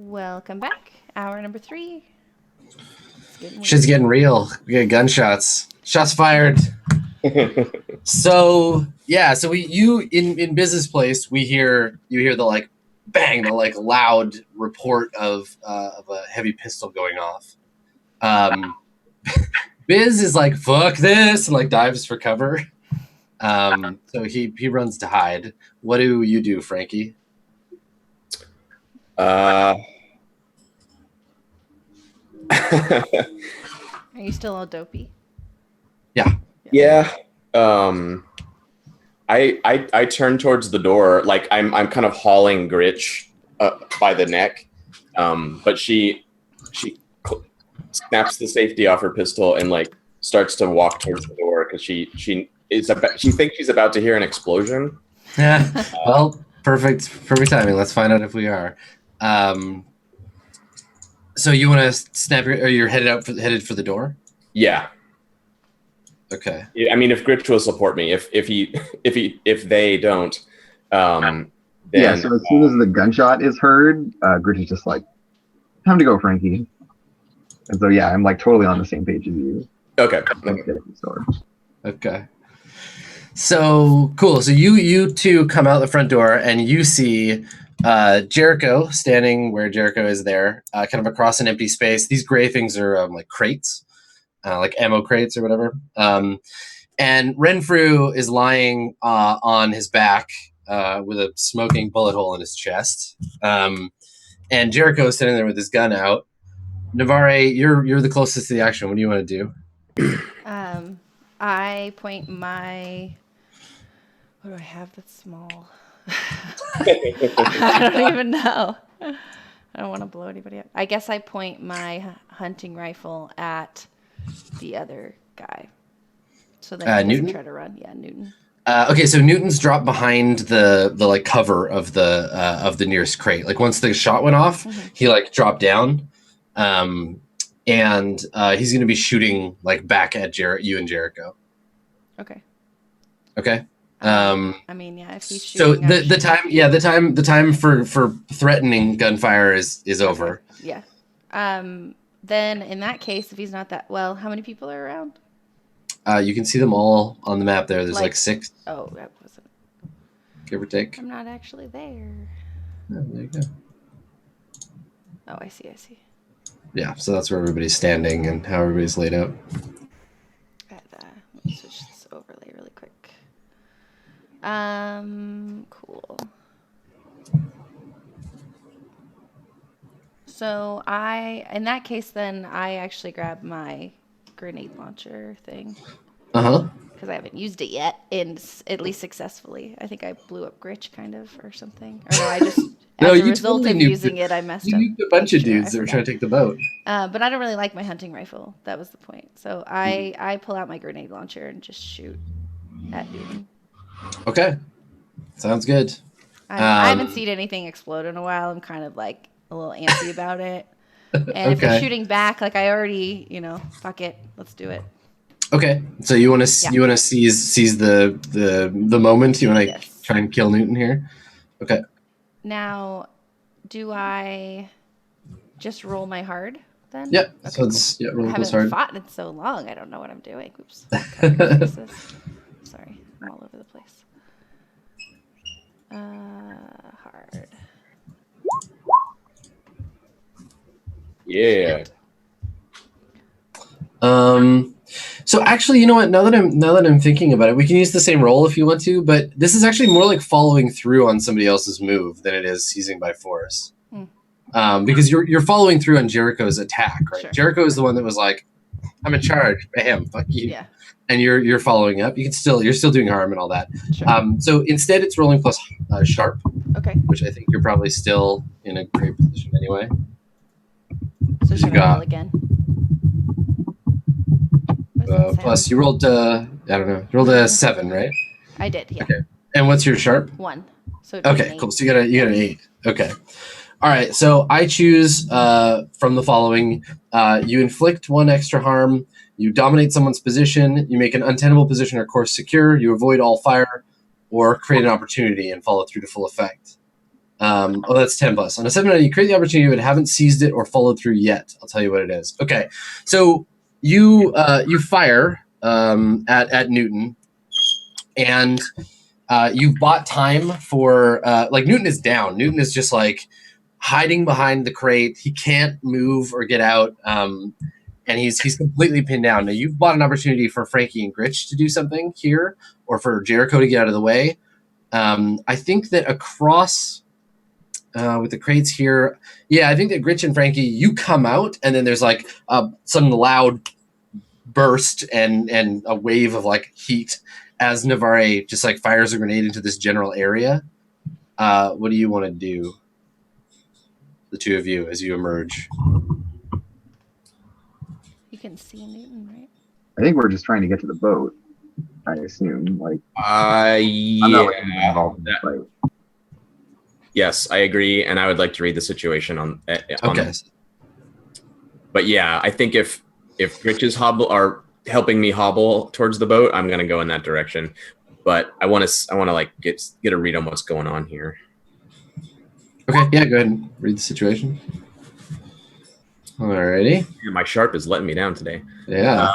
Welcome back. Hour number 3. Shit's getting real. We got gunshots. Shots fired. So we in business place you hear the like bang, the like loud report of a heavy pistol going off. Biz is like fuck this and like dives for cover. So he runs to hide. What do you do, Frankie? Are you still all dopey? Yeah. I turn towards the door, like I'm kind of hauling Gritch by the neck, but she snaps the safety off her pistol and like starts to walk towards the door because she thinks she's about to hear an explosion. Yeah. Well, perfect timing. Let's find out if we are. So you want to snap or you're headed for the door? Yeah. Okay. I mean, if Gritch will support me, if they don't, then, yeah. So as soon as the gunshot is heard, Gritch is just like, "Time to go, Frankie." And so yeah, I'm like totally on the same page as you. Okay. Okay. So cool. So you two come out the front door and you see Jericho standing where Jericho is there, kind of across an empty space. These gray things are like crates. Like ammo crates or whatever. And Renfrew is lying on his back with a smoking bullet hole in his chest. And Jericho is sitting there with his gun out. Navarre, you're the closest to the action. What do you want to do? I point my... What do I have that's small? I don't even know. I don't want to blow anybody up. I guess I point my hunting rifle at the other guy, so that he doesn't try to run. Yeah, Newton. Okay, so Newton's dropped behind the like cover of the nearest crate. Like once the shot went off, he like dropped down, and he's going to be shooting like back at you and Jericho. Okay. Okay. I mean, yeah, if he's shooting. So the time for threatening gunfire is over. Yeah. Then in that case, if he's not that well, how many people are around? You can see them all on the map there. There's like 6. Oh, that wasn't. Give or take. I'm not actually there. Oh, there you go. Oh, I see. Yeah, so that's where everybody's standing and how everybody's laid out. Let me switch this overlay really quick. Cool. So in that case, then I actually grab my grenade launcher thing. Because I haven't used it yet, and at least successfully. I think I blew up Gritch kind of or something. Or no, I just as a result of using it, I messed up. You nuked a bunch of dudes that were trying to take the boat. But I don't really like my hunting rifle. That was the point. So I pull out my grenade launcher and just shoot at Newton. Okay, sounds good. I haven't seen anything explode in a while. I'm kind of like a little antsy about it. And if they're shooting back, like I already, fuck it, let's do it. Okay, so you want to seize the moment. You want to try and kill Newton here. Okay. Now, do I just roll my hard then? Yeah. Okay, so it's roll I plus haven't hard. fought in so long. I don't know what I'm doing. Oops. Sorry, I'm all over the place. Hard. Yeah. So actually, you know what? Now that I'm thinking about it, we can use the same roll if you want to, but this is actually more like following through on somebody else's move than it is seizing by force. Because you're following through on Jericho's attack, right? Sure. Jericho is the one that was like, "I'm in charge, bam, fuck you," and you're following up. You're still doing harm and all that. Sure. So instead, it's rolling plus sharp. Okay. Which I think you're probably still in a great position anyway. So should I roll again? Plus, you rolled I don't know. You rolled a 7, right? I did, yeah. Okay. And what's your sharp? 1. So okay, cool. So you got an 8. Okay. All right. So I choose from the following: you inflict 1 extra harm, you dominate someone's position, you make an untenable position or course secure, you avoid all fire, or create an opportunity and follow through to full effect. That's 10 plus. On a 7 you create the opportunity but haven't seized it or followed through yet. I'll tell you what it is. Okay, so you fire at Newton, and you've bought time for like Newton is down. Newton is just like hiding behind the crate. He can't move or get out, and he's completely pinned down. Now you've bought an opportunity for Frankie and Gritch to do something here, or for Jericho to get out of the way. I think that across with the crates here, I think that Gritch and Frankie, you come out, and then there's like some loud burst and a wave of like heat as Navarre just like fires a grenade into this general area. What do you want to do, the two of you, as you emerge? You can see Newton, right? I think we're just trying to get to the boat. I assume, like, Yeah. I'm not like, involved in the fight. Yes, I agree, and I would like to read the situation on Okay. But yeah, I think if Gritch's are helping me hobble towards the boat, I'm gonna go in that direction. But I want to like get a read on what's going on here. Okay, yeah, go ahead and read the situation. Alrighty. My sharp is letting me down today. Yeah.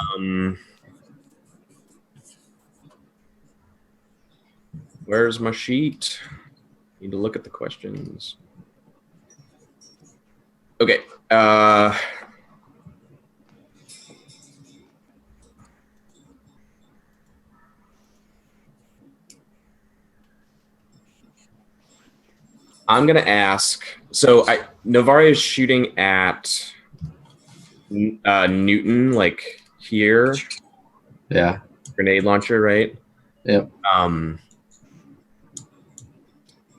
Where's my sheet? Need to look at the questions. Okay. I'm gonna ask. So Navarre is shooting at Newton, like here. Yeah. Grenade launcher, right? Yep.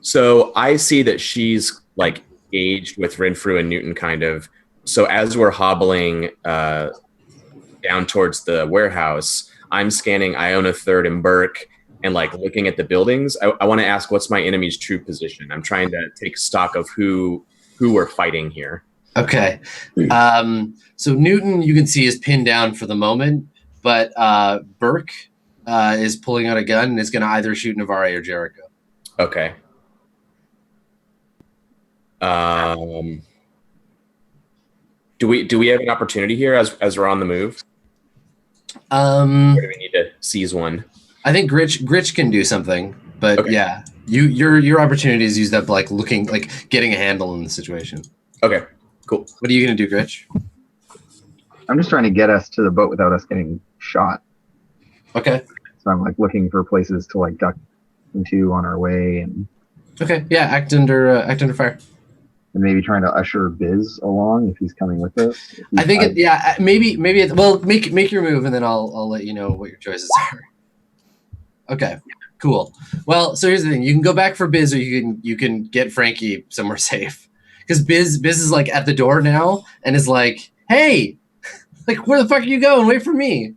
So I see that she's like engaged with Renfrew and Newton, kind of. So as we're hobbling down towards the warehouse, I'm scanning Iona Third and Burke, and like looking at the buildings. I want to ask, what's my enemy's true position? I'm trying to take stock of who we're fighting here. Okay. So Newton, you can see, is pinned down for the moment, but Burke is pulling out a gun and is going to either shoot Navarre or Jericho. Okay. Do we have an opportunity here as we're on the move? Or do we need to seize one? I think Gritch can do something, but okay. Yeah, your opportunity is used up like getting a handle in the situation. Okay, cool. What are you gonna do, Gritch? I'm just trying to get us to the boat without us getting shot. Okay. So I'm like looking for places to like duck into on our way, and okay, yeah, act under fire. And maybe trying to usher Biz along if he's coming with us. I think maybe well, make your move, and then I'll let you know what your choices are. Okay, cool. Well, so here's the thing: you can go back for Biz, or you can get Frankie somewhere safe, because Biz is like at the door now and is like, "Hey, like where the fuck are you going? Wait for me."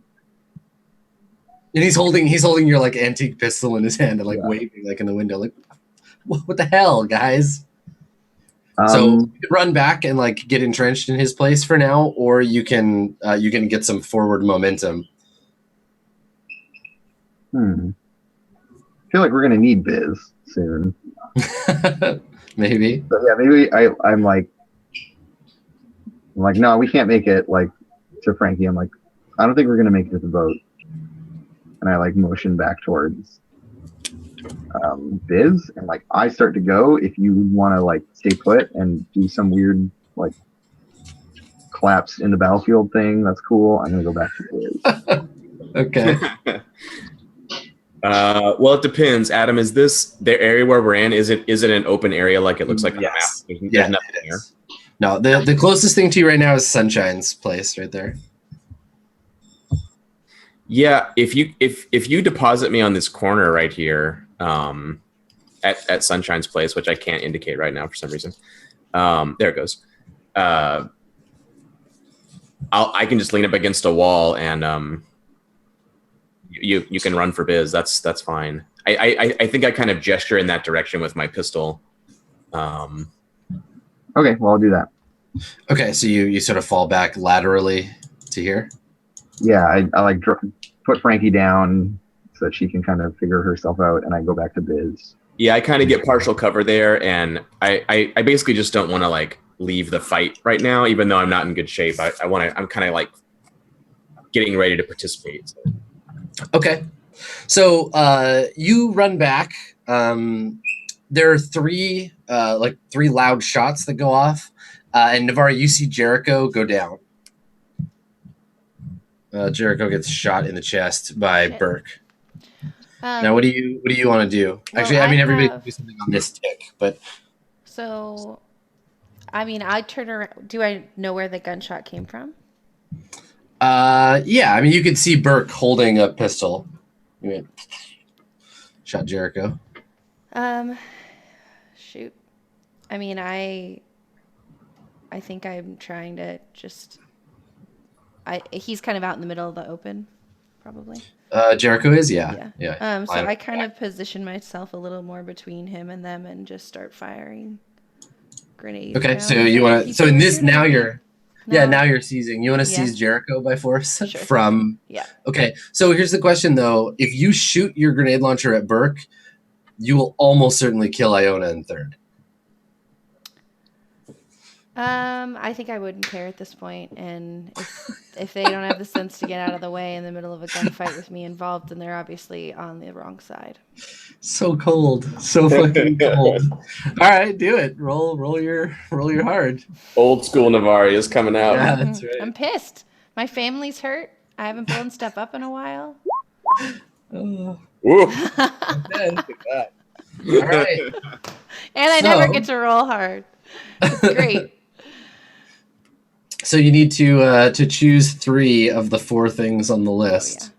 And he's holding your like antique pistol in his hand and like waving like in the window, like, "What the hell, guys?" So you can run back and like get entrenched in his place for now, or you can get some forward momentum. I feel like we're gonna need Biz soon. Maybe. But yeah, maybe I'm like, no, we can't make it like to Frankie. I'm like, I don't think we're gonna make it to the boat. And I like motion back towards Biz, and like I start to go. If you want to like stay put and do some weird like collapse in the battlefield thing, that's cool. I'm gonna go back to Biz. Okay. Well, it depends. Adam, is this the area where we're in? Is it an open area like it looks like on the map? There's nothing here. No, the closest thing to you right now is Sunshine's place right there. Yeah, if you deposit me on this corner right here, at Sunshine's place, which I can't indicate right now for some reason. There it goes. I can just lean up against a wall and you can run for Biz. That's fine. I think I kind of gesture in that direction with my pistol. Okay, well I'll do that. Okay, so you sort of fall back laterally to here. Yeah, I like put Frankie down so that she can kind of figure herself out, and I go back to Biz. Yeah, I kind of get partial cover there, and I basically just don't want to like leave the fight right now, even though I'm not in good shape. I want to. I'm kind of like getting ready to participate. Okay, so you run back. There are three loud shots that go off, and Navarre, you see Jericho go down. Jericho gets shot in the chest by Shit. Burke. Now, what do you want to do? Well, Actually, I mean, everybody can do something on this tick, but so, I mean, I turn around. Do I know where the gunshot came from? yeah, I mean, you could see Burke holding a pistol. You went, shot Jericho. Shoot. I mean, I think I'm trying to just. He's kind of out in the middle of the open, probably. Jericho is, yeah. So I kind of position myself a little more between him and them and just start firing grenades. Okay, so you want to. So in this now you're. No. Yeah, now you're seizing. You want to seize Jericho by force Sure. from. Yeah. Okay, so here's the question though: if you shoot your grenade launcher at Burke, you will almost certainly kill Iona in third. I think I wouldn't care at this point, and if they don't have the sense to get out of the way in the middle of a gunfight with me involved, then they're obviously on the wrong side. So cold, so fucking cold. All right, do it. Roll your hard. Old school Navarre is coming out. Yeah, that's right. I'm pissed. My family's hurt. I haven't blown stuff up in a while. Ooh. Okay. All right. And I never get to roll hard. It's great. So you need to choose 3 of the 4 things on the list.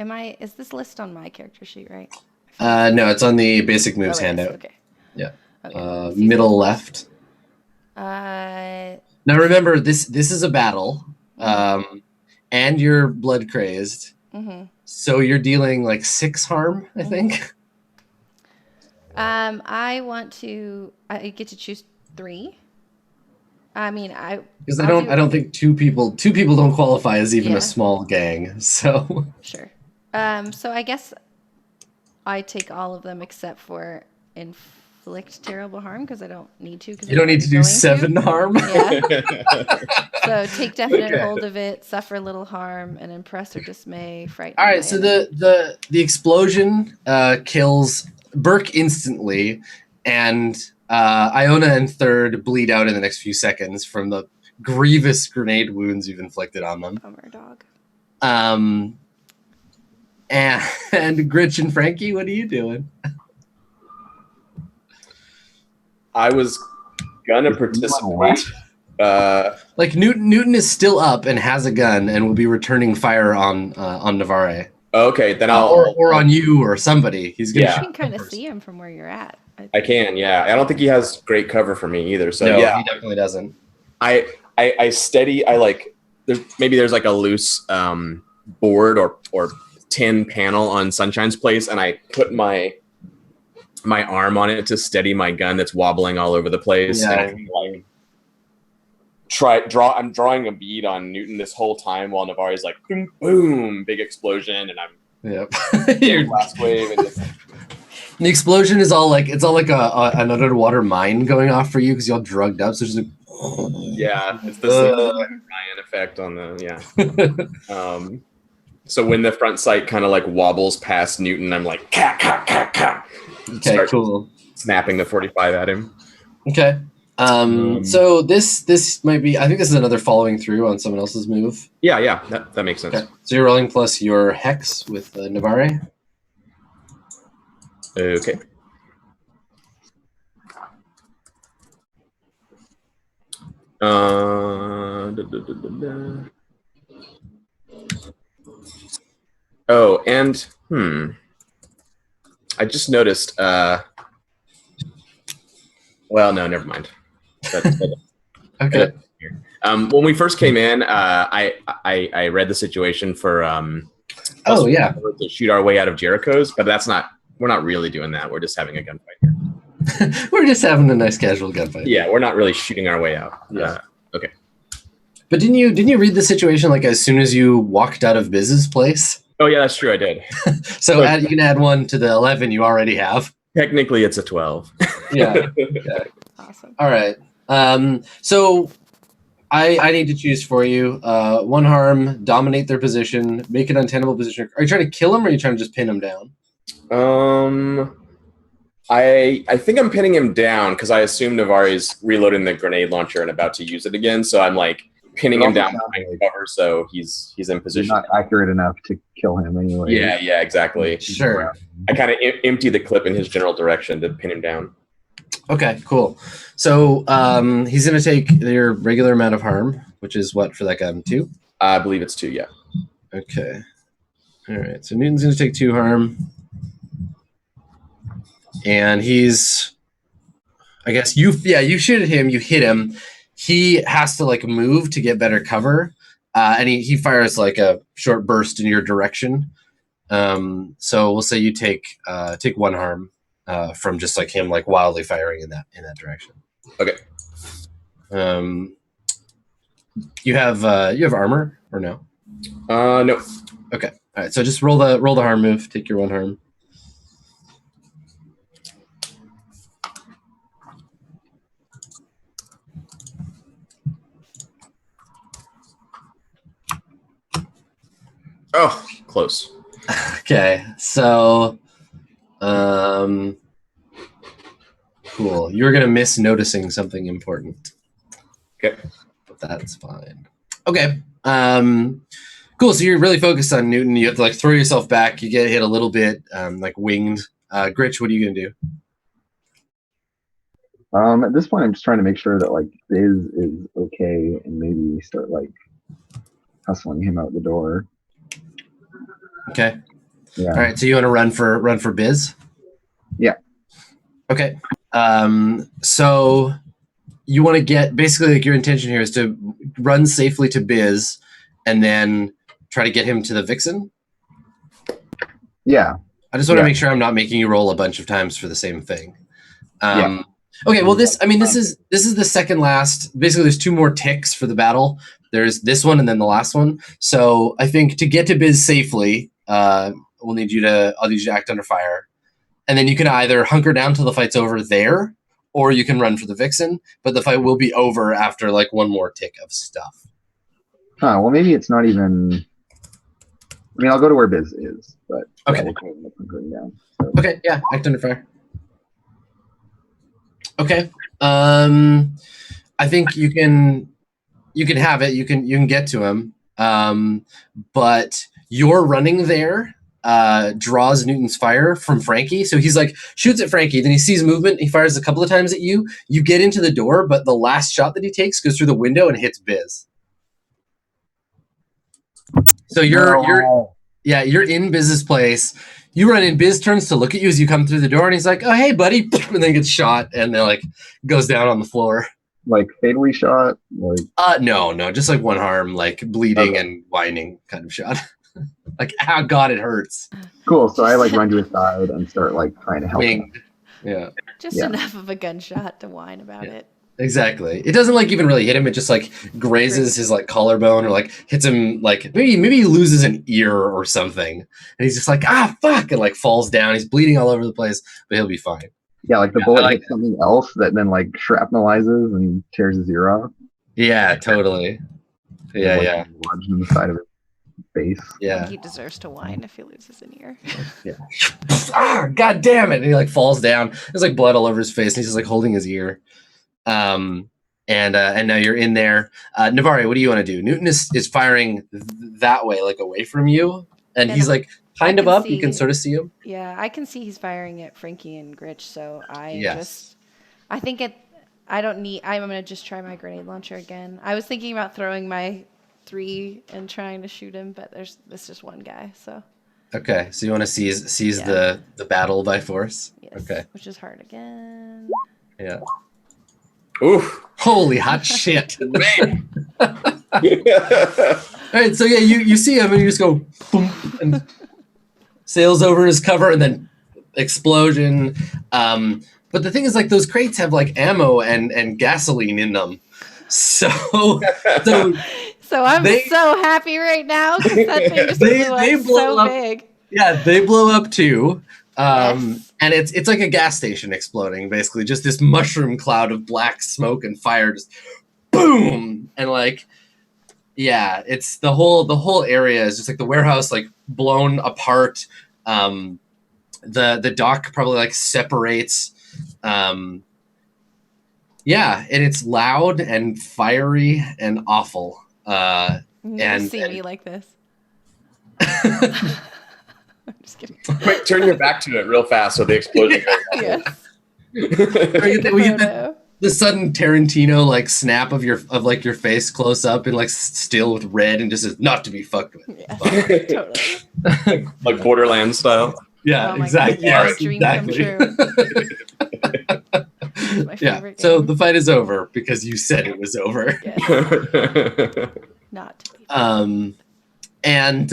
Oh, yeah. Is this list on my character sheet, right? No, it's on the basic moves handout. Okay. Yeah. Okay. Middle left. Uh. Now remember, this is a battle, and you're blood crazed. Mm-hmm. So you're dealing like 6 harm, I think. I get to choose 3. I mean, because I don't think 2 people don't qualify as even a small gang. So sure. So I guess I take all of them except for inflict terrible harm because I don't need to. You don't need to do 7 harm. Yeah. So take definite hold of it, suffer little harm, and impress or dismay, frighten. All right. So the explosion kills Burke instantly, and Iona and third bleed out in the next few seconds from the grievous grenade wounds you've inflicted on them. Bummer dog. And Gritch and Frankie, what are you doing? I was gonna participate. Like Newton is still up and has a gun and will be returning fire on Navarre. Okay, then or on you or somebody. He's gonna. You can kind of see him from where you're at. I can, yeah. I don't think he has great cover for me either. So no, yeah, he definitely doesn't. I steady. I like. There's like a loose board or tin panel on Sunshine's place, and I put my arm on it to steady my gun that's wobbling all over the place. Yeah. And I'm drawing a bead on Newton this whole time while Navarre's like boom, boom, big explosion, and I'm Your last wave and just, the explosion is all like an underwater mine going off for you because you're all drugged up. So it's just like yeah, it's the Ryan effect on the So when the front sight kind of like wobbles past Newton, I'm like okay, cool, snapping the 45 at him. Okay. So this might be. I think this is another following through on someone else's move. Yeah, that makes sense. Okay. So you're rolling plus your hex with Navarre. Okay. Oh, and I just noticed. Well, no, never mind. Okay. When we first came in, I read the situation for to shoot our way out of Jericho's, but we're not really doing that. We're just having a gunfight here. We're just having a nice casual gunfight. Yeah, we're not really shooting our way out. Yeah. Okay. But didn't you read the situation like as soon as you walked out of Biz's place? Oh yeah, that's true. I did. So you can add 1 to the 11 you already have. Technically, it's a 12. Yeah. Okay. Awesome. All right. So I need to choose for you. One harm, dominate their position, make an untenable position. Are you trying to kill him, or are you trying to just pin him down? I think I'm pinning him down because I assume Navari's reloading the grenade launcher and about to use it again. So I'm like pinning him down behind cover, so he's in position. You're not accurate enough to kill him anyway. Yeah, exactly. Sure. I kind of empty the clip in his general direction to pin him down. Okay, cool. So he's going to take your regular amount of harm, which is what for that gun? 2? I believe it's 2. Yeah. Okay. All right. So Newton's going to take 2 harm. And he's, I guess you shoot at him, you hit him. He has to like move to get better cover. And he fires like a short burst in your direction. So we'll say you take 1 harm from just like him like wildly firing in that direction. Okay. You have armor or no? No. Okay. All right. So just roll the harm move. Take your 1 harm. Oh, close. Okay. So, cool. You're gonna miss noticing something important. Okay. But that's fine. Okay. Cool. So you're really focused on Newton. You have to like throw yourself back. You get hit a little bit, like winged. Gritch, what are you gonna do? At this point, I'm just trying to make sure that like Biz is okay, and maybe start like hustling him out the door. Okay. Yeah. All right. So you want to run for Biz? Yeah. Okay. So you want to get basically like your intention here is to run safely to Biz, and then try to get him to the Vixen. Yeah. I just want to make sure I'm not making you roll a bunch of times for the same thing. Yeah. Okay. Well, this is the second last. Basically, there's 2 more ticks for the battle. There's this one and then the last one. So I think to get to Biz safely, I'll need you to act under fire. And then you can either hunker down till the fight's over there, or you can run for the Vixen, but the fight will be over after like 1 more tick of stuff. Huh, well, maybe it's not even... I mean, I'll go to where Biz is, but... Okay. Yeah, we'll call it hunkering down. So. Okay, yeah, act under fire. Okay. I think you can have it. You can get to him. But your running there draws Newton's fire from Frankie. So he's like shoots at Frankie, then he sees movement, he fires a couple of times at you. You get into the door, but the last shot that he takes goes through the window and hits Biz. So you're in Biz's place. You run in, Biz turns to look at you as you come through the door, and he's like, "Oh, hey, buddy," and then gets shot, and then like goes down on the floor. Like fatally shot? Like no, just like 1 harm, like bleeding and whining kind of shot. Like, oh god, it hurts. Cool. So I like run to his side and start like trying to help him. Yeah. Just enough of a gunshot to whine about it. Exactly. It doesn't like even really hit him. It just like grazes his like collarbone or like hits him like maybe he loses an ear or something. And he's just like, fuck, and like falls down. He's bleeding all over the place, but he'll be fine. Yeah, like the bullet hits something else that then like shrapnelizes and tears his ear off. Yeah, totally. Yeah. Lodged in the side of his face. Yeah. He deserves to whine if he loses an ear. Yeah. God damn it. And he like falls down. There's like blood all over his face, and he's just like holding his ear. And now you're in there. Navari, what do you want to do? Newton is firing that way, like away from you, and he's like kind of up. You can sort of see him. Yeah, I can see he's firing at Frankie and Gritch. So I'm gonna just try my grenade launcher again. I was thinking about throwing my 3 and trying to shoot him, but there's just 1 guy. So. Okay, so you want to seize the battle by force? Yes, okay. Which is hard again. Yeah. Oof. Holy hot shit. Man. All right, so yeah, you see him and you just go boom and sails over his cover and then explosion. But the thing is, like, those crates have like ammo and gasoline in them. So I'm so happy right now because that thing just blew up so big. Yeah, they blow up too. Yes. And it's like a gas station exploding, basically. Just this mushroom cloud of black smoke and fire, just boom, and like, yeah, it's the whole area is just like the warehouse, like blown apart. The dock probably like separates. Yeah, and it's loud and fiery and awful. You never see me like this. I'm just kidding. Quick, turn your back to it real fast so the explosion goes off. Yes. we get the sudden Tarantino like snap of your face close up and like still with red and just says not to be fucked with. Yeah, totally. Like Borderlands style. Yeah, Oh my exactly. God, Yes, dream exactly. come true. My Yeah. favorite So game. the fight is over because you said it was over. Yes. Not to be. And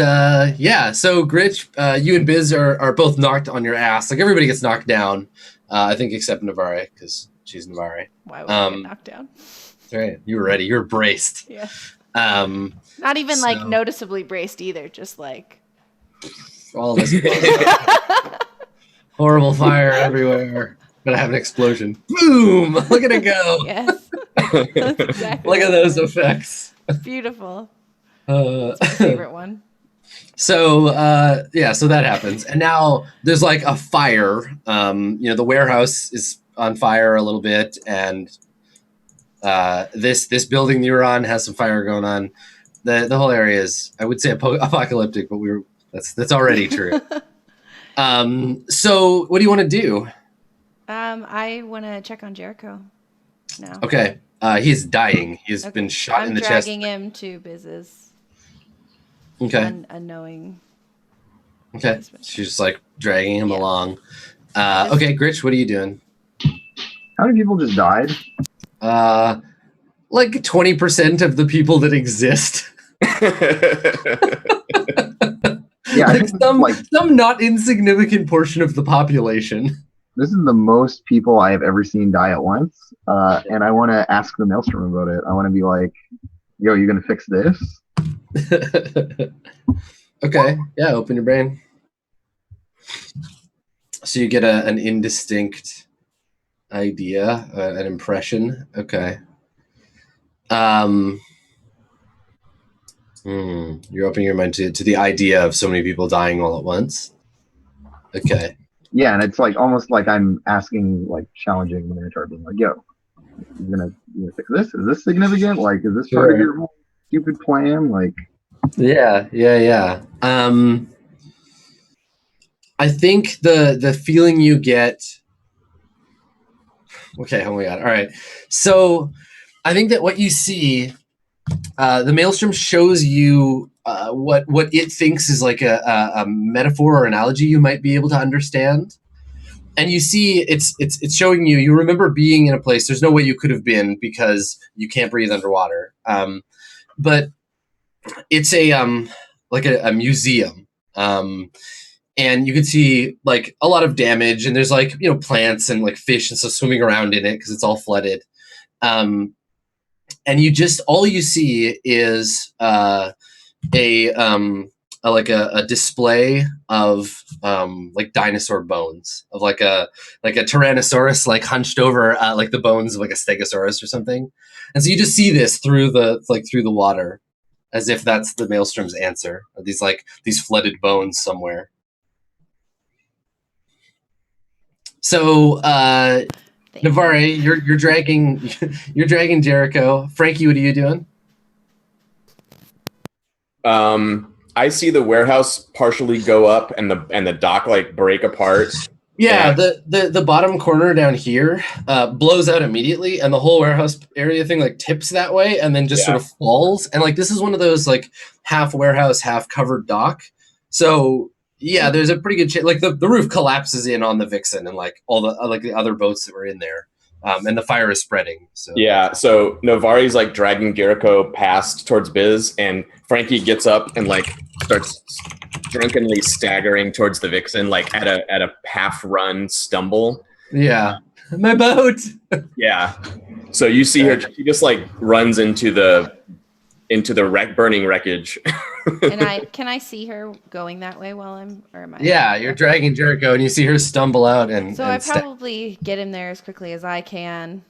yeah, so Gritch, you and Biz are both knocked on your ass. Like everybody gets knocked down, I think, except Navarre because she's Navarre. Why would I get knocked down? That's right. You were ready. You were braced. Yeah. Not even like noticeably braced either. Just like all this horrible fire everywhere. Gonna have an explosion. Boom! Look at it go. Yes. That's exactly. Look at those effects. Beautiful. That's my favorite one. So yeah, so that happens, and now there's like a fire. The warehouse is on fire a little bit, and this building that you're on has some fire going on. The whole area is, I would say, apocalyptic, but that's already true. So what do you want to do? I want to check on Jericho now. Okay, he's dying. He's been shot in the chest. I'm dragging him to Biz's. Okay. Unknowing. Okay. She's just like dragging him along. Okay, Gritch, what are you doing? How many people just died? Like 20% of the people that exist. Yeah, like some not insignificant portion of the population. This is the most people I have ever seen die at once, and I want to ask the Maelstrom about it. I want to be like, "Yo, you gonna fix this?" Okay, yeah, open your brain. So you get an indistinct idea, an impression. Okay. You're opening your mind to the idea of so many people dying all at once. Okay. Yeah, and it's like almost like I'm asking, like challenging the Minotaur, being like, "Yo, you gonna fix this? Is this significant? Like, is this part of your whole stupid plan?" Like, yeah. I think the feeling you get. Okay, oh my god! All right, so I think that what you see, the Maelstrom shows you what it thinks is like a metaphor or analogy you might be able to understand, and you see it's showing you. You remember being in a place. There's no way you could have been because you can't breathe underwater. But it's like a museum. And you can see like a lot of damage, and there's like plants and like fish and stuff swimming around in it because it's all flooded. And all you see is a display of like dinosaur bones of like a Tyrannosaurus like hunched over like the bones of like a Stegosaurus or something. And so you just see this through the water, as if that's the Maelstrom's answer. These flooded bones somewhere. So Navarre, you're dragging Jericho. Frankie, what are you doing? I see the warehouse partially go up and the dock like break apart. Yeah, the bottom corner down here blows out immediately, and the whole warehouse area thing like tips that way, and then just sort of falls. And like this is one of those like half warehouse, half covered dock. So yeah, there's a pretty good chance. Like the roof collapses in on the Vixen and like all the the other boats that were in there, and the fire is spreading. So yeah, so Navarre's like dragging Jericho past towards Biz, and Frankie gets up and like starts drunkenly staggering towards the Vixen, like at a half run stumble. Yeah, my boat. Yeah. So you see her, she just like runs into the into the burning wreckage. And can I see her going that way while am I? Yeah, you're dragging Jericho, and you see her stumble out and. So and I probably get him there as quickly as I can.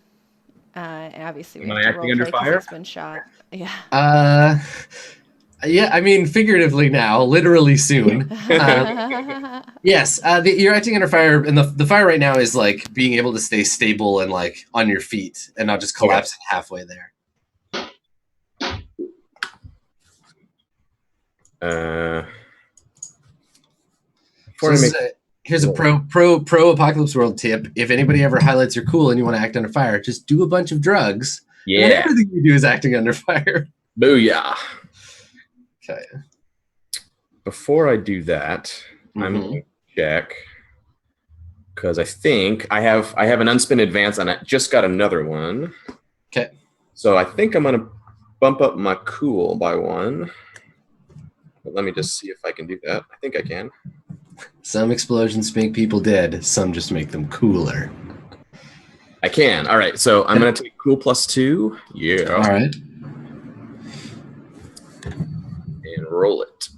And obviously we Am have I to acting under roleplay because fire? he's been shot. Yeah. Yeah, I mean, figuratively now, literally soon. Yes, you're acting under fire, and the fire right now is like being able to stay stable and like on your feet and not just collapsing halfway there. Here's a pro Apocalypse World tip. If anybody ever highlights your cool and you want to act under fire, just do a bunch of drugs. Yeah. And everything you do is acting under fire. Booyah. Okay. Before I do that, I'm going to check because I think I have an unspent advance and I just got another one. Okay. So I think I'm going to bump up my cool by 1. But let me just see if I can do that. I think I can. Some explosions make people dead. Some just make them cooler. I can. All right. So I'm going to take cool +2. Yeah. All right. And roll it.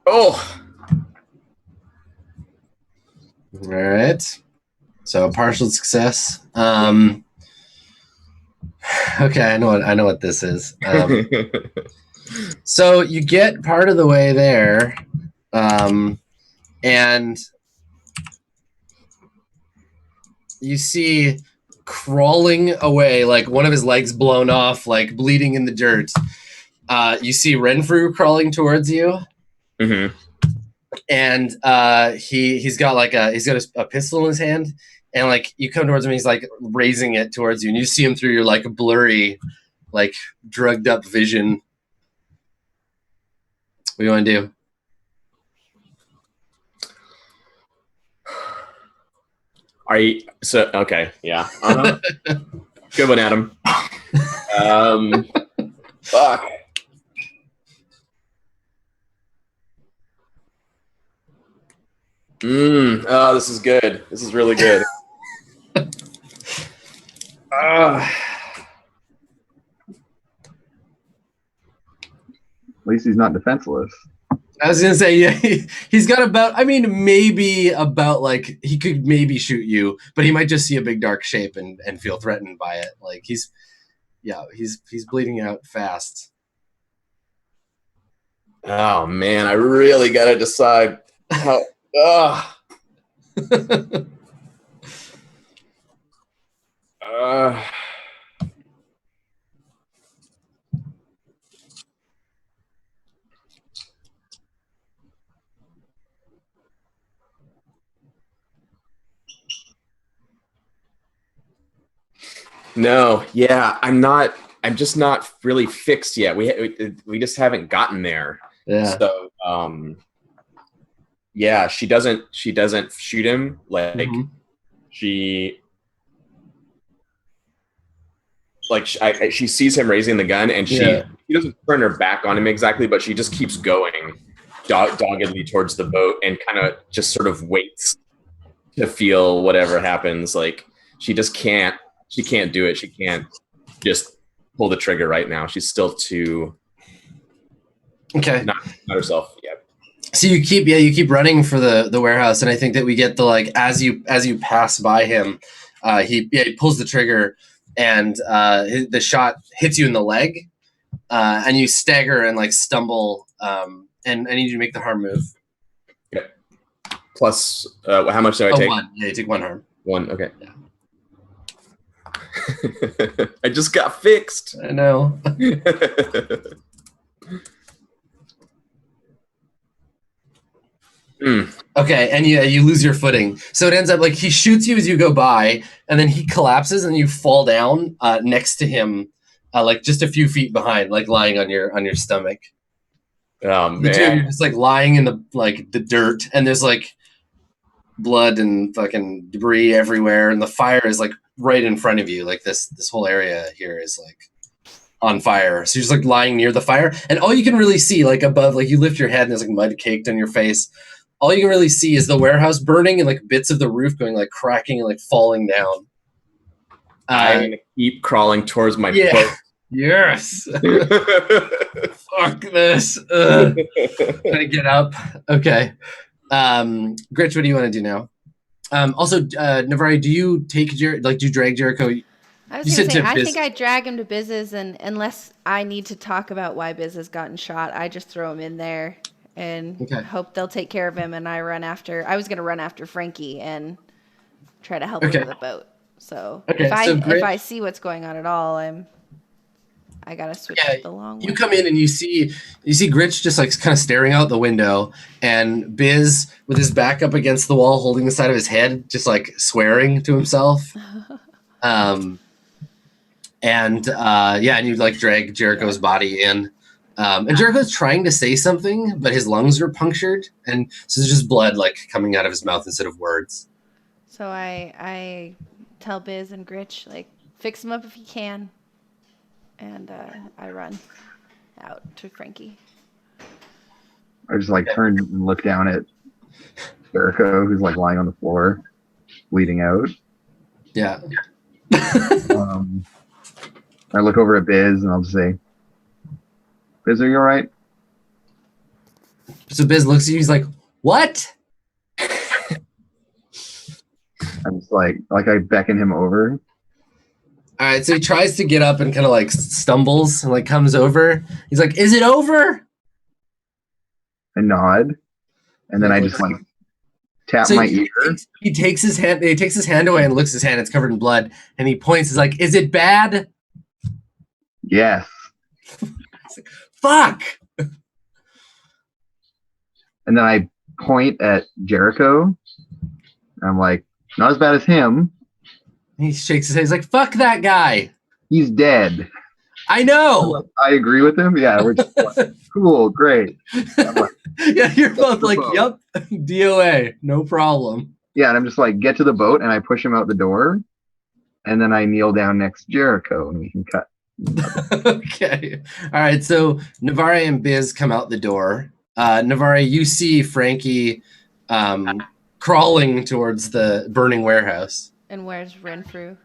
Oh. All right. So partial success. Okay, I know what this is. So you get part of the way there, and you see crawling away, like one of his legs blown off, like bleeding in the dirt. You see Renfrew crawling towards you, and he's got a pistol in his hand, and like you come towards him, he's like raising it towards you, and you see him through your like blurry, like drugged up vision. What do you want to do? Okay, yeah. Good one, Adam. Fuck. Oh, this is good. This is really good. At least he's not defenseless. I was gonna say, yeah, he's got maybe about like he could maybe shoot you, but he might just see a big dark shape and feel threatened by it. Like he's bleeding out fast. Oh man, I really gotta decide how. No, yeah, I'm just not really fixed yet. We just haven't gotten there. Yeah. So, yeah, she doesn't shoot him. Like she sees him raising the gun, and she doesn't turn her back on him exactly, but she just keeps going doggedly towards the boat and kind of just sort of waits to feel whatever happens. Like she can't do it. She can't just pull the trigger right now. She's still too not herself yet. So you keep running for the warehouse, and I think that we get the like as you pass by him, he pulls the trigger, and the shot hits you in the leg, and you stagger and like stumble, and I need you to make the harm move. Okay. Plus, how much do I take? 1. Yeah, you take 1 harm. 1. Okay. Yeah. I just got fixed. I know. Okay, and you lose your footing. So it ends up like he shoots you as you go by, and then he collapses, and you fall down next to him, like just a few feet behind, like lying on your stomach. Oh man! The two of you just like lying in the dirt, and there's like blood and fucking debris everywhere, and the fire is like right in front of you. Like this whole area here is like on fire. So you're just like lying near the fire, and all you can really see, like above, like you lift your head and there's like mud caked on your face. All you can really see is the warehouse burning and like bits of the roof going like cracking and like falling down. I'm gonna keep crawling towards my boat. Yes. Fuck this. Trying to get up. Okay. Gritch, what do you want to do now? Also, Navari, do you take do you drag Jericho? I was going to say, I think I drag him to Biz's, and unless I need to talk about why Biz has gotten shot, I just throw him in there and hope they'll take care of him. And I was going to run after Frankie and try to help him to the boat. So if I see what's going on at all, I gotta switch to the long one. You come in and you see Gritch just like kind of staring out the window, and Biz with his back up against the wall, holding the side of his head, just like swearing to himself. And you like drag Jericho's body in. And Jericho's trying to say something, but his lungs are punctured, and so there's just blood like coming out of his mouth instead of words. So I tell Biz and Gritch, like, fix him up if you can. And I run out to Frankie. I just like turn and look down at Jericho, who's like lying on the floor, bleeding out. Yeah. I look over at Biz and I'll just say, Biz, are you all right? So Biz looks at you, he's like, what? I'm just like I beckon him over. All right, so he tries to get up and kind of like stumbles and like comes over. He's like, is it over? I nod. And then I just like tap my ear. He takes his hand away and looks at his hand, it's covered in blood, and he points, he's like, is it bad? Yes. Like, fuck. And then I point at Jericho. I'm like, not as bad as him. He shakes his head. He's like, fuck that guy. He's dead. I know. I agree with him. Yeah, we're just like, cool, great. Like, yeah, you're both like, yep, DOA, no problem. Yeah, and I'm just like, get to the boat, and I push him out the door, and then I kneel down next to Jericho, and we can cut. Okay. All right, so Navari and Biz come out the door. Navari, you see Frankie crawling towards the burning warehouse. And where's Renfrew?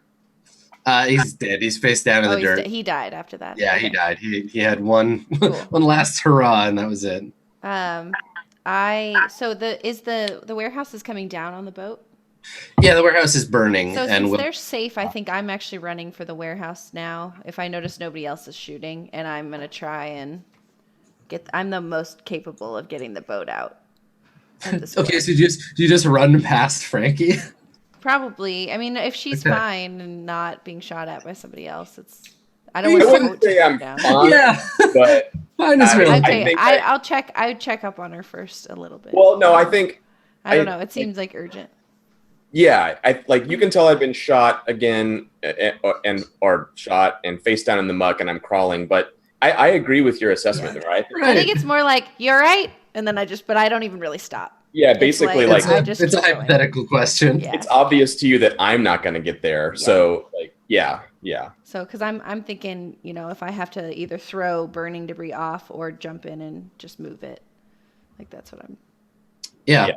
He's dead. He's face down in the dirt. He died after that. Yeah, okay. He died. He had one one last hurrah, and that was it. The warehouse is coming down on the boat? Yeah, the warehouse is burning. So since they're safe, I think I'm actually running for the warehouse now. If I notice nobody else is shooting, and I'm gonna try and I'm the most capable of getting the boat out. Okay, so do you just run past Frankie? Probably. I mean, if she's fine and not being shot at by somebody else, I wouldn't say I'm fine. Yeah, but fine as well. Okay, I'll check. I would check up on her first a little bit. Well, no, I think I don't know. It seems like urgent. Yeah, you can tell I've been shot again, or shot and face down in the muck, and I'm crawling. But I agree with your assessment, right? I think it's more like you're right, and then but I don't even really stop. Yeah, basically, it's a hypothetical question. Yeah. It's obvious to you that I'm not going to get there, so yeah. So, because I'm thinking, if I have to either throw burning debris off or jump in and just move it, that's what I'm. Yeah.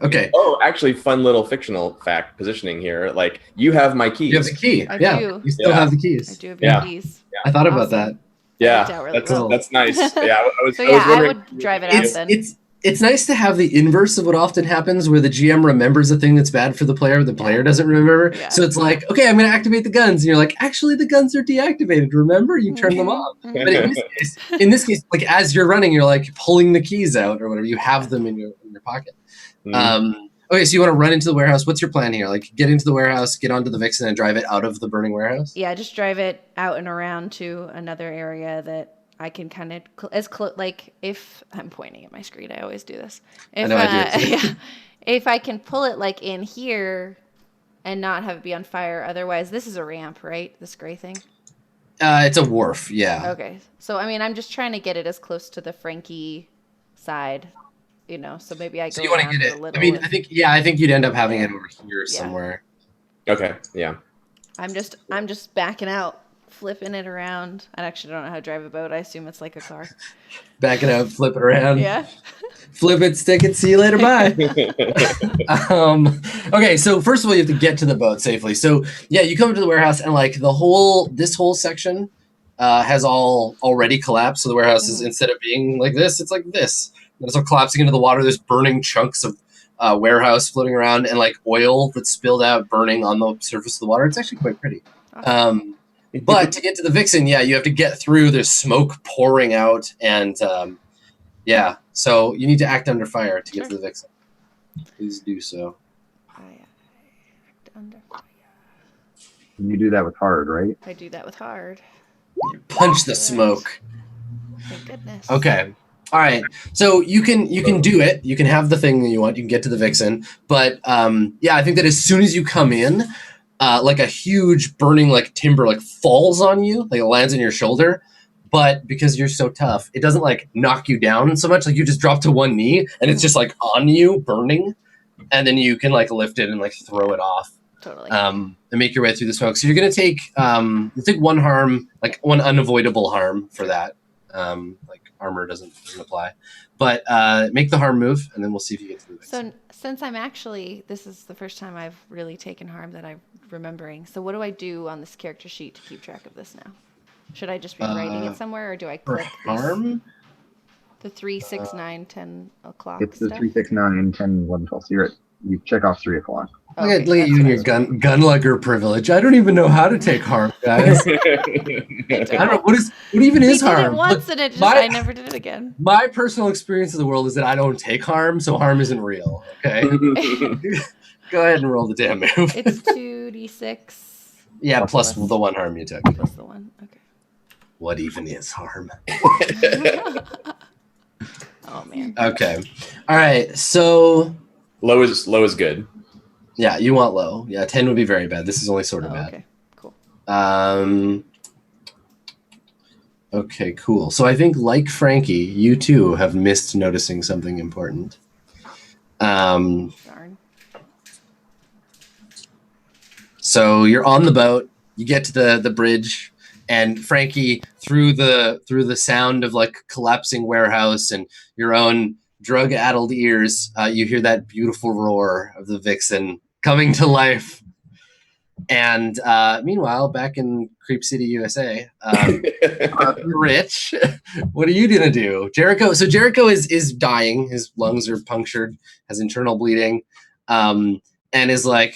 Okay. Oh, actually, fun little fictional fact positioning here. Like, you have my keys. You have the key. I do. You still have the keys. I do have your keys. I thought about that. Yeah, really that's nice. Yeah, I would drive it out then. It's nice to have the inverse of what often happens, where the GM remembers a thing that's bad for the player doesn't remember. Yeah. So it's like, okay, I'm going to activate the guns, and you're like, actually, the guns are deactivated. Remember, you turn them off. But in this case, like as you're running, you're like pulling the keys out or whatever. You have them in your pocket. Okay, so you want to run into the warehouse. What's your plan here? Like, get into the warehouse, get onto the Vixen, and drive it out of the burning warehouse? Yeah, just drive it out and around to another area that I can kind of if I'm pointing at my screen, I always do this. If I can pull it in here and not have it be on fire. Otherwise, this is a ramp, right? This gray thing. It's a wharf. Yeah. Okay. So I mean, I'm just trying to get it as close to the Frankie side, So maybe I go. So you want to get it? I mean, I think you'd end up having it over here somewhere. Okay. Yeah. I'm just backing out flipping it around. I actually don't know how to drive a boat. I assume it's like a car. Back it up, flip it around. Yeah. Flip it, stick it, see you later, bye. Okay, so first of all, you have to get to the boat safely. So yeah, you come to the warehouse, and like this whole section has all already collapsed. So the warehouse is, instead of being like this, it's like this. And it's all collapsing into the water. There's burning chunks of warehouse floating around, and like oil that's spilled out, burning on the surface of the water. It's actually quite pretty. But to get to the Vixen, yeah, you have to get through. There's smoke pouring out, and yeah, so you need to act under fire to get to the Vixen. Please do so. I act under fire. You do that with hard, right? I do that with hard. Punch the smoke. Thank goodness. Okay. All right. So you can do it. You can have the thing that you want. You can get to the Vixen. But yeah, I think that as soon as you come in, like a huge burning like timber like falls on you, like it lands on your shoulder. But because you're so tough, it doesn't like knock you down so much. Like you just drop to one knee and it's just like on you, burning, and then you can like lift it and like throw it off. Totally. And make your way through the smoke. So you're gonna take one harm, like one unavoidable harm for that. Like armor doesn't apply, but make the harm move, and then we'll see if you get through. So since this is the first time I've really taken harm that I'm remembering. So what do I do on this character sheet to keep track of this now? Should I just be writing it somewhere, or do I click harm? The 3, 6, 9, 10 o'clock. It's the 3, 6, 9, 10, 11, 12. So you check off 3 o'clock. Look at you and your gunlugger privilege. I don't even know how to take harm, guys. I don't know what even is harm. We did it once, and I never did it again. My personal experience of the world is that I don't take harm, so harm isn't real. Okay. Go ahead and roll the damn move. It's 2d6. Yeah, plus the one harm you took. Plus the one. Okay. What even is harm? Oh man. Okay. All right. So low is good. Yeah, you want low. Yeah, 10 would be very bad. This is only sort of bad. Okay. Cool. Okay, cool. So I think, like Frankie, you too have missed noticing something important. Darn. So you're on the boat. You get to the bridge. And Frankie, through the sound of like collapsing warehouse and your own drug-addled ears, you hear that beautiful roar of the Vixen coming to life. And meanwhile, back in Creep City, USA, Rich, what are you gonna do? Jericho. So Jericho is dying. His lungs are punctured, has internal bleeding, and is like,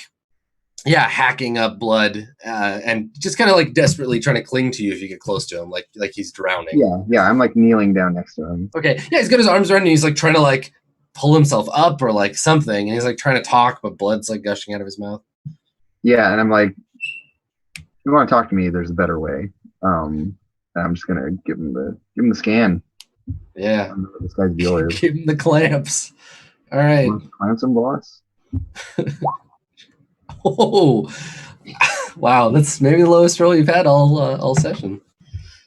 yeah, hacking up blood, and just kind of like desperately trying to cling to you if you get close to him, like he's drowning. Yeah, I'm like kneeling down next to him. Okay, yeah, he's got his arms around and he's like trying to like pull himself up or like something, and he's like trying to talk, but blood's like gushing out of his mouth. Yeah, and I'm like, if you want to talk to me, there's a better way. And I'm just gonna give him the scan. Yeah, I don't know what this guy's deal is. Give him the clamps. All right, clamps him, boss. Oh, wow! That's maybe the lowest roll you've had all session.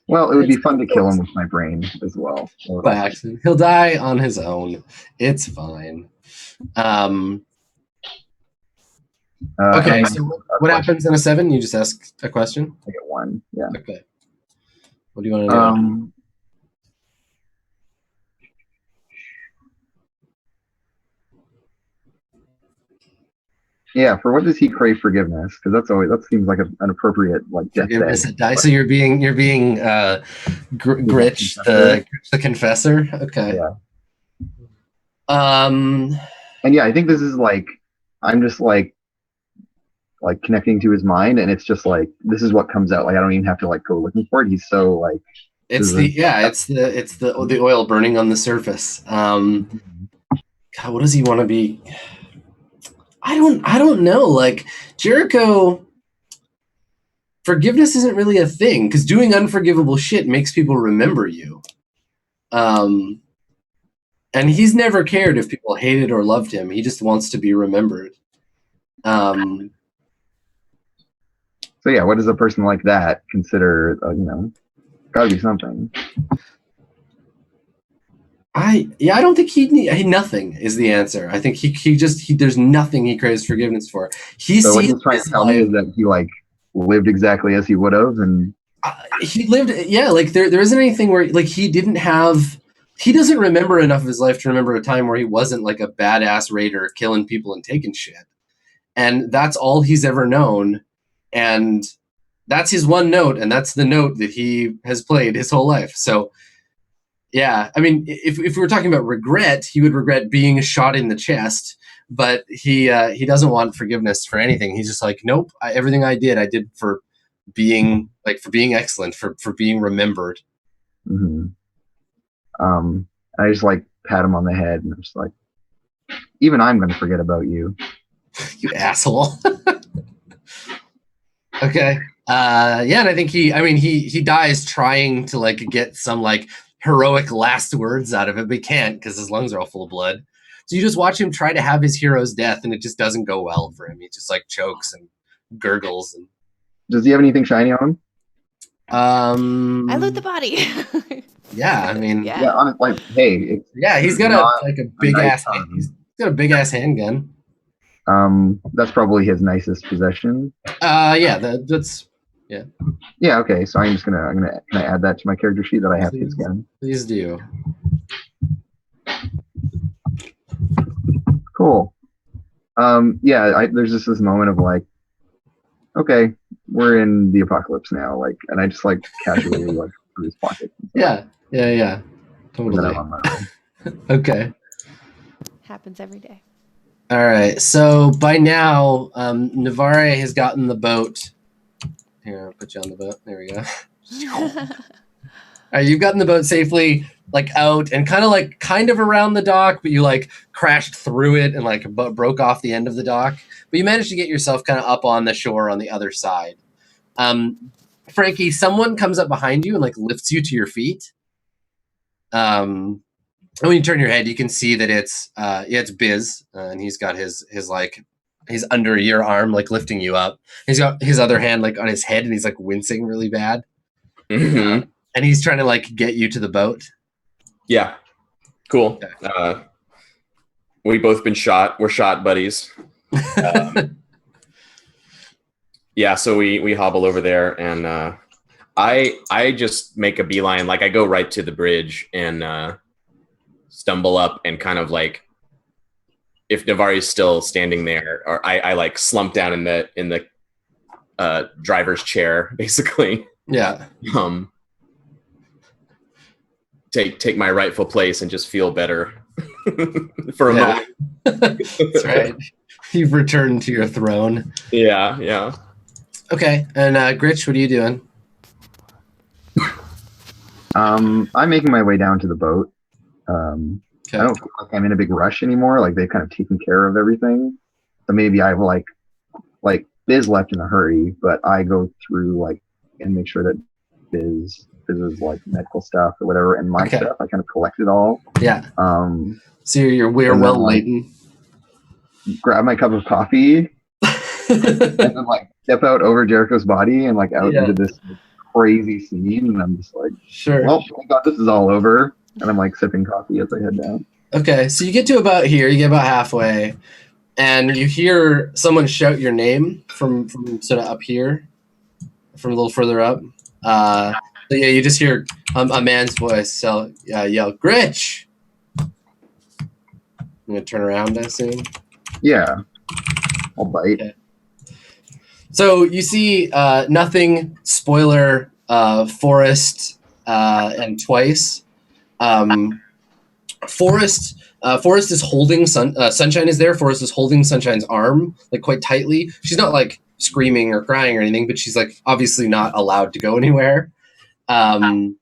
Well, it would be fun to kill him with my brain as well. By accident, he'll die on his own. It's fine. Okay, so what happens in a 7? You just ask a question? I get 1, yeah. Okay. What do you want to do? Yeah, for what does he crave forgiveness? Because that seems like an appropriate like death day. So you're being Gritch the confessor. Okay. Yeah. And yeah, I think this is like I'm just like connecting to his mind, and it's just like this is what comes out. Like I don't even have to like go looking for it. He's so like it's the oil burning on the surface. God, what does he want to be? I don't know. Like Jericho, forgiveness isn't really a thing because doing unforgivable shit makes people remember you. And he's never cared if people hated or loved him. He just wants to be remembered. So yeah, what does a person like that consider? Gotta be something. I don't think nothing is the answer. I think he there's nothing he craves forgiveness for. So what he's trying to tell me is that he like lived exactly as he would have, and He lived, like there isn't anything where like he doesn't remember enough of his life to remember a time where he wasn't like a badass raider killing people and taking shit. And that's all he's ever known. And that's his one note, and that's the note that he has played his whole life. So yeah, I mean, if we were talking about regret, he would regret being shot in the chest, but he doesn't want forgiveness for anything. He's just like, nope, everything I did for being excellent, for being remembered. Mm-hmm. I just like pat him on the head and I'm just like, even I'm going to forget about you. You asshole. Okay. And I think he dies trying to like get some like heroic last words out of it, but he can't because his lungs are all full of blood. So you just watch him try to have his hero's death, and it just doesn't go well for him. He just like chokes and gurgles. And does he have anything shiny on him? I loot the body. Yeah, I mean, yeah. Like, hey, he's got a big ass. He's got a big ass handgun. That's probably his nicest possession. That's. Yeah. Yeah. Okay. So I'm gonna add that to my character sheet that I have his gun. Please do. Cool. There's just this moment of like, okay, we're in the apocalypse now. Like, and I just like casually like through his pocket. Yeah. Totally. Okay. Happens every day. All right. So by now, Navarre has gotten the boat. Here, I'll put you on the boat. There we go. All right, you've gotten the boat safely, like out and kind of around the dock, but you like crashed through it and like broke off the end of the dock. But you managed to get yourself kind of up on the shore on the other side. Frankie, someone comes up behind you and like lifts you to your feet. And when you turn your head, you can see that it's Biz, and he's got his like. He's under your arm, like lifting you up. He's got his other hand like on his head, and he's like wincing really bad. Mm-hmm. And he's trying to like get you to the boat. Yeah, cool. Okay. We've both been shot. We're shot buddies. So we hobble over there, and I just make a beeline. Like I go right to the bridge and stumble up and kind of like. If Navarre's still standing there, or I like slump down in the driver's chair, basically. Yeah. Take my rightful place and just feel better for a moment. That's right. You've returned to your throne. Yeah. Okay, and Gritch, what are you doing? I'm making my way down to the boat. Okay. I don't feel like I'm in a big rush anymore. Like they've kind of taken care of everything. So maybe I've like Biz left in a hurry, but I go through like and make sure that Biz's like medical stuff or whatever, and my stuff I kind of collect it all. Yeah. So we're well laden. Grab my cup of coffee and then like step out over Jericho's body and like out into this crazy scene, and I'm just like, sure. Well, thank God this is all over. And I'm like sipping coffee as I head down. Okay, so you get to about here, you get about halfway, and you hear someone shout your name from sort of up here, from a little further up. So you just hear a man's voice yell, Gritch! I'm going to turn around, I assume. Yeah, I'll bite. Okay. So you see nothing, spoiler, Forrest and Twice. Forrest is holding Sunshine is there. Forrest is holding Sunshine's arm like quite tightly. She's not like screaming or crying or anything, but she's like obviously not allowed to go anywhere. The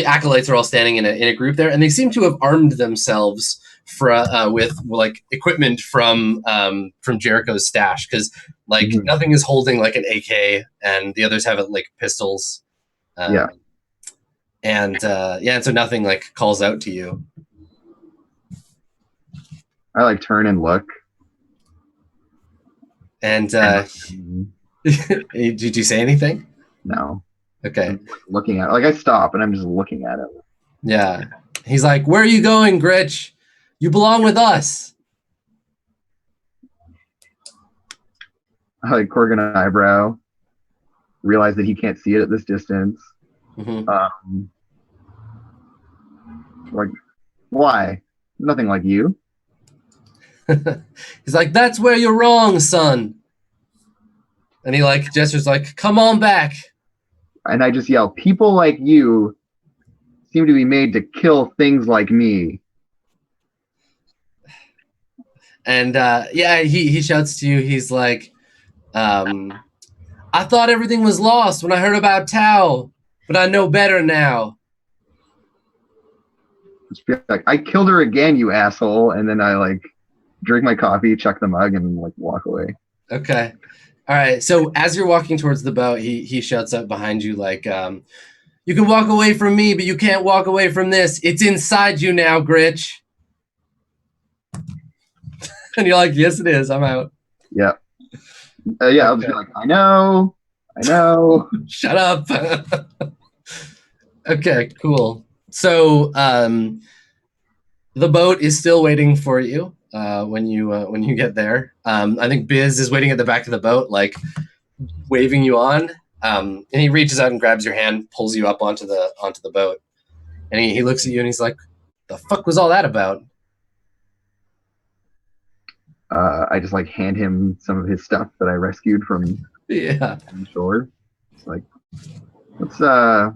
acolytes are all standing in a group there, and they seem to have armed themselves with like equipment from Jericho's stash, because like nothing is holding like an AK, and the others have like pistols. And so nothing like calls out to you. I like turn and look. And did you say anything? No. Okay. I'm looking at it. Like I stop and I'm just looking at it. Yeah. He's like, "Where are you going, Gritch? You belong with us." I like cork an eyebrow. realize that he can't see it at this distance. Mm-hmm. Like, why? Nothing like you. He's like, that's where you're wrong, son. And he like gestures like, come on back. And I just yell, people like you seem to be made to kill things like me. And yeah, he shouts to you. He's like, I thought everything was lost when I heard about Tao, but I know better now. Just be like, I killed her again, you asshole. And then I like drink my coffee, check the mug, and like walk away. Okay. All right. So as you're walking towards the boat, he shouts up behind you like, you can walk away from me, but you can't walk away from this. It's inside you now, Gritch. And you're like, yes, it is. I'm out. Yeah. Yeah, I'll just be like, I know. Shut up. Okay, cool. So the boat is still waiting for you when you get there. I think Biz is waiting at the back of the boat, like waving you on. And he reaches out and grabs your hand, pulls you up onto the boat. And he looks at you and he's like, the fuck was all that about? I just like hand him some of his stuff that I rescued from the shore. It's like, let's I'll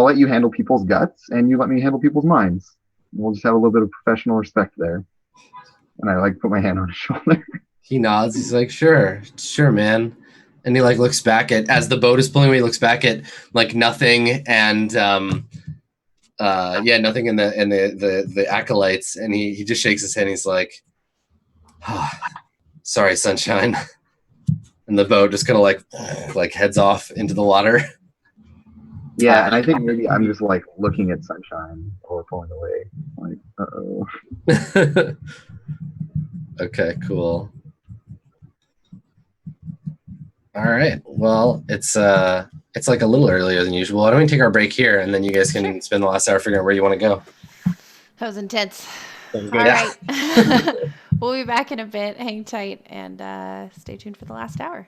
let you handle people's guts and you let me handle people's minds. We'll just have a little bit of professional respect there. And I like put my hand on his shoulder. He nods. He's like, sure, man. And he like looks back at, as the boat is pulling away, he looks back at like nothing and nothing in the acolytes, and he just shakes his head and he's like, oh, sorry, sunshine. And the boat just kind of like heads off into the water. Yeah, and I think maybe I'm just like looking at sunshine or pulling away. Like, uh-oh. Okay, cool. All right. Well, it's like a little earlier than usual. Why don't we take our break here, and then you guys can spend the last hour figuring out where you want to go. That was intense. All right. We'll be back in a bit. Hang tight and stay tuned for the last hour.